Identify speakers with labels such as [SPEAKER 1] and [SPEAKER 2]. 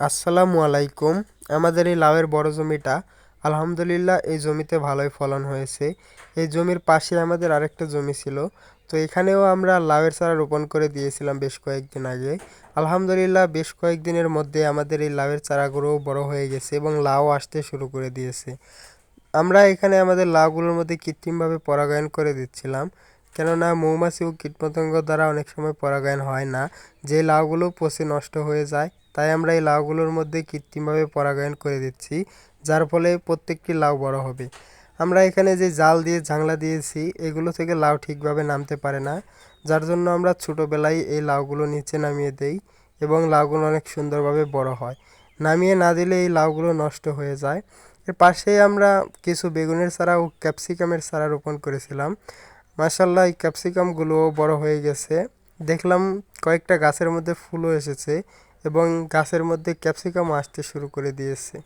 [SPEAKER 1] আসসালামু আলাইকুম। আমাদের এই লাউয়ের বড় জমিটা আলহামদুলিল্লাহ এই জমিতে ভালোই ফলন হয়েছে। এই জমির পাশে আমাদের আরেকটা জমি ছিল। তো এখানেও আমরা লাউয়ের চারা রোপণ করে দিয়েছিলাম বেশ কয়েকদিন আগে। আলহামদুলিল্লাহ বেশ কয়েকদিনের মধ্যে আমাদের এই লাউয়ের চারাগুলোও বড় হয়ে গেছে এবং লাউ আসতে শুরু করে দিয়েছে। আমরা এখানে আমাদের লাউগুলোর মধ্যে কৃত্রিমভাবে পরাগায়ন করে দিচ্ছিলাম, কেননা মৌমাছি ও কীটপতঙ্গ দ্বারা অনেক সময় পরাগায়ন হয় না, যে লাউগুলো পচে নষ্ট হয়ে যায়। তাই আমরা এই লাউগুলোর মধ্যে কৃত্রিমভাবে পরাগায়ন করে দিচ্ছি, যার ফলে প্রত্যেকটি লাউ বড় হবে। আমরা এখানে যে জাল দিয়ে জাংলা দিয়েছি, এগুলো থেকে লাউ ঠিকভাবে নামতে পারে না, যার জন্য আমরা ছোটোবেলায় এই লাউগুলো নিচে নামিয়ে দেই এবং লাউগুলো অনেক সুন্দরভাবে বড় হয়। নামিয়ে না দিলে এই লাউগুলো নষ্ট হয়ে যায়। এর পাশেই আমরা কিছু বেগুনের চারা ও ক্যাপসিকামের চারা রোপণ করেছিলাম। মাশাল্লাহ এই ক্যাপসিকামগুলোও বড় হয়ে গেছে। দেখলাম কয়েকটা গাছের মধ্যে ফুলও এসেছে এবং গাছের মধ্যে ক্যাপসিকামও আসতে শুরু করে দিয়েছে।